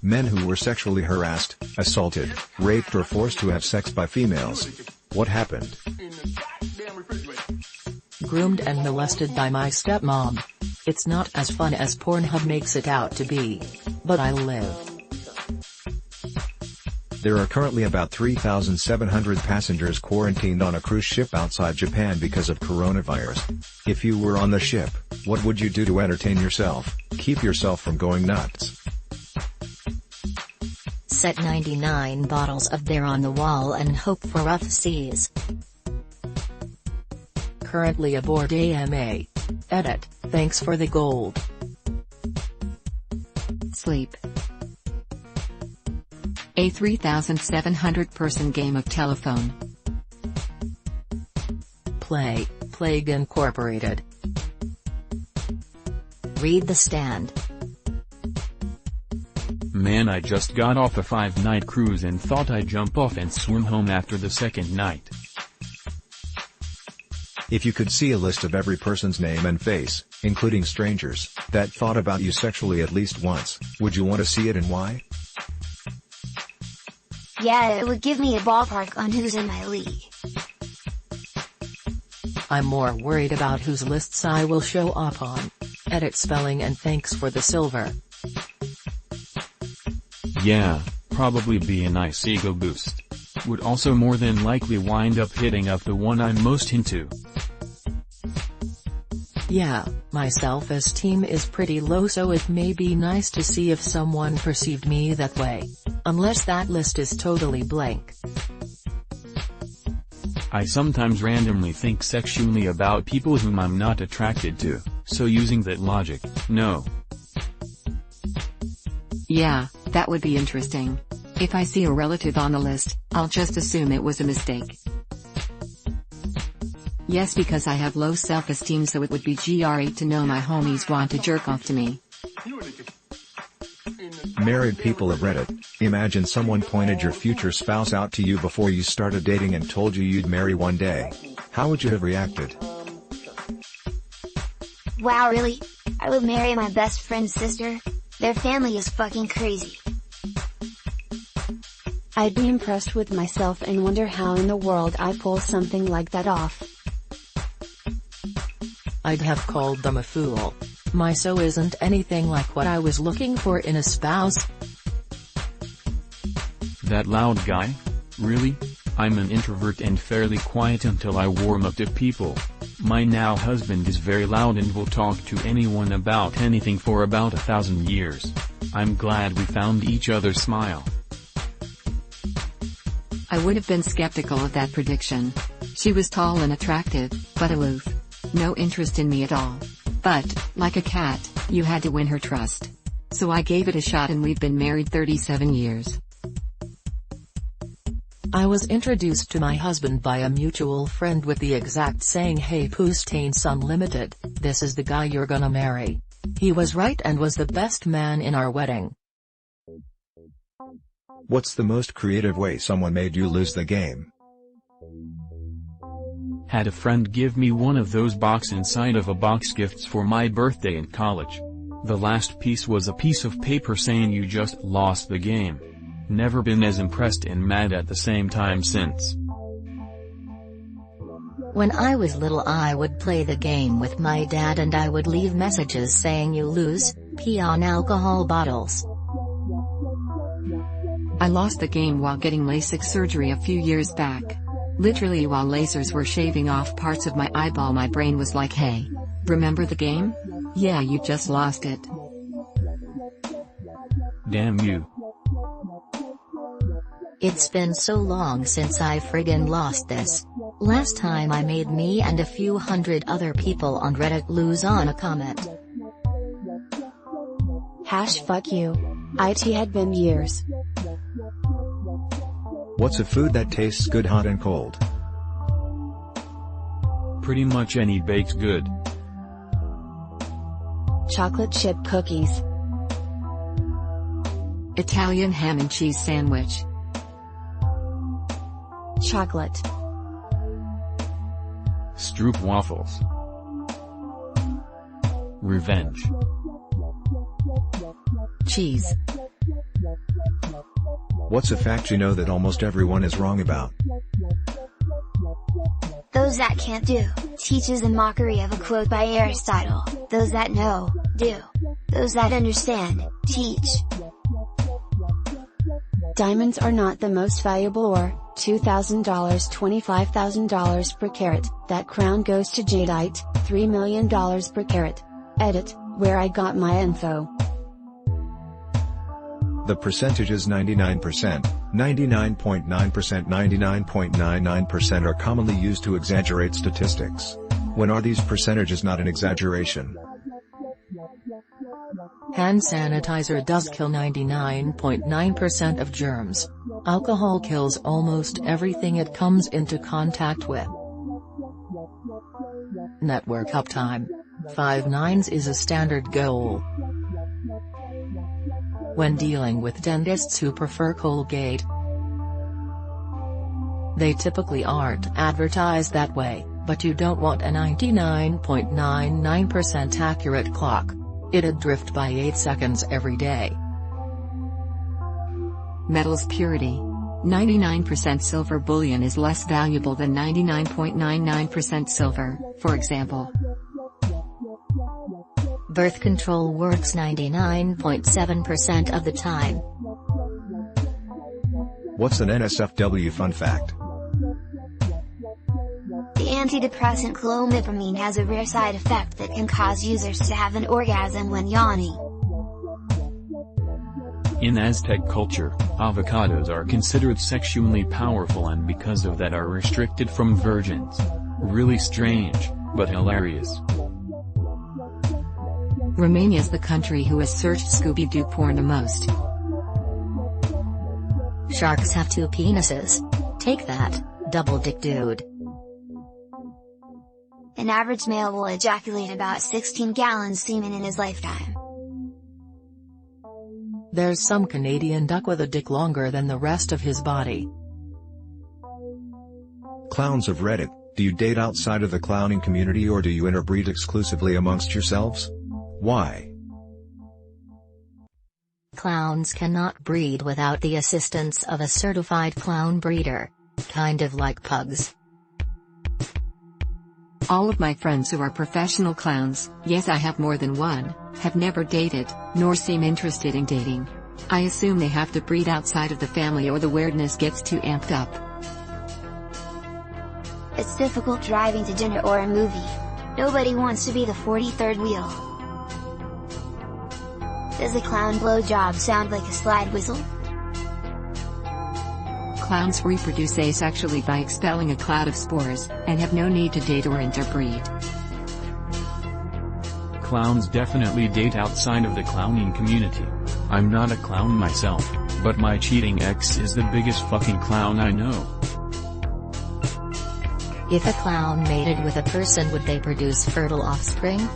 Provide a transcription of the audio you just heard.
Men who were sexually harassed, assaulted, raped or forced to have sex by females. What happened? Groomed and molested by my stepmom. It's not as fun as Pornhub makes it out to be. But I live. There are currently about 3,700 passengers quarantined on a cruise ship outside Japan because of coronavirus. If you were on the ship, what would you do to entertain yourself, keep yourself from going nuts? Set 99 bottles of beer on the wall and hope for rough seas. Currently aboard AMA. Edit, thanks for the gold. Sleep. A 3,700-person game of telephone. Play, Plague Incorporated. Read The Stand. Man, I just got off a 5-night cruise and thought I'd jump off and swim home after the second night. If you could see a list of every person's name and face, including strangers, that thought about you sexually at least once, would you want to see it and why? Yeah, it would give me a ballpark on who's in my league. I'm more worried about whose lists I will show up on. Edit spelling and thanks for the silver. Yeah, probably be a nice ego boost. Would also more than likely wind up hitting up the one I'm most into. Yeah, my self-esteem is pretty low, so it may be nice to see if someone perceived me that way. Unless that list is totally blank. I sometimes randomly think sexually about people whom I'm not attracted to, so using that logic, no. Yeah, that would be interesting. If I see a relative on the list, I'll just assume it was a mistake. Yes, because I have low self-esteem, so it would be great to know my homies want to jerk off to me. Married people of Reddit, imagine someone pointed your future spouse out to you before you started dating and told you you'd marry one day. How would you have reacted? Wow, really? I would marry my best friend's sister? Their family is fucking crazy. I'd be impressed with myself and wonder how in the world I pull something like that off. I'd have called them a fool. My so isn't anything like what I was looking for in a spouse. That loud guy? Really? I'm an introvert and fairly quiet until I warm up to people. My now husband is very loud and will talk to anyone about anything for about 1,000 years. I'm glad we found each other. Smile. I would have been skeptical of that prediction. She was tall and attractive, but aloof. No interest in me at all. But, like a cat, you had to win her trust. So I gave it a shot and we've been married 37 years. I was introduced to my husband by a mutual friend with the exact saying, "Hey Pustains Unlimited, this is the guy you're gonna marry." He was right and was the best man in our wedding. What's the most creative way someone made you lose the game? Had a friend give me one of those box inside of a box gifts for my birthday in college. The last piece was a piece of paper saying you just lost the game. Never been as impressed and mad at the same time since. When I was little, I would play the game with my dad and I would leave messages saying you lose, pee on alcohol bottles. I lost the game while getting LASIK surgery a few years back. Literally while lasers were shaving off parts of my eyeball, my brain was like, hey, remember the game? Yeah, you just lost it. Damn you. It's been so long since I friggin' lost this. Last time I made me and a few hundred other people on Reddit lose on a comment. #fuck you. It had been years. What's a food that tastes good hot and cold? Pretty much any baked good. Chocolate chip cookies. Italian ham and cheese sandwich. Chocolate. Stroop waffles. Revenge. Cheese. What's a fact you know that almost everyone is wrong about? Those that can't do, teaches a mockery of a quote by Aristotle. Those that know, do. Those that understand, teach. Diamonds are not the most valuable ore, $2,000 $25,000 per carat, that crown goes to jadeite, $3 million per carat. Edit, where I got my info. The percentage is 99%, 99.9%, 99.99% are commonly used to exaggerate statistics. When are these percentages not an exaggeration? Hand sanitizer does kill 99.9% of germs. Alcohol kills almost everything it comes into contact with. Network uptime. 5 nines is a standard goal. When dealing with dentists who prefer Colgate, they typically aren't advertised that way, but you don't want a 99.99% accurate clock. It'd drift by 8 seconds every day. Metals purity. 99% silver bullion is less valuable than 99.99% silver, for example. Birth control works 99.7% of the time. What's an NSFW fun fact? The antidepressant clomipramine has a rare side effect that can cause users to have an orgasm when yawning. In Aztec culture, avocados are considered sexually powerful and because of that are restricted from virgins. Really strange, but hilarious. Romania's the country who has searched Scooby-Doo porn the most. Sharks have 2 penises. Take that, double dick dude. An average male will ejaculate about 16 gallons semen in his lifetime. There's some Canadian duck with a dick longer than the rest of his body. Clowns of Reddit, do you date outside of the clowning community or do you interbreed exclusively amongst yourselves? Why? Clowns cannot breed without the assistance of a certified clown breeder. Kind of like pugs. All of my friends who are professional clowns, yes I have more than one, have never dated, nor seem interested in dating. I assume they have to breed outside of the family or the weirdness gets too amped up. It's difficult driving to dinner or a movie. Nobody wants to be the 43rd wheel. Does a clown blowjob sound like a slide whistle? Clowns reproduce asexually by expelling a cloud of spores, and have no need to date or interbreed. Clowns definitely date outside of the clowning community. I'm not a clown myself, but my cheating ex is the biggest fucking clown I know. If a clown mated with a person, would they produce fertile offspring?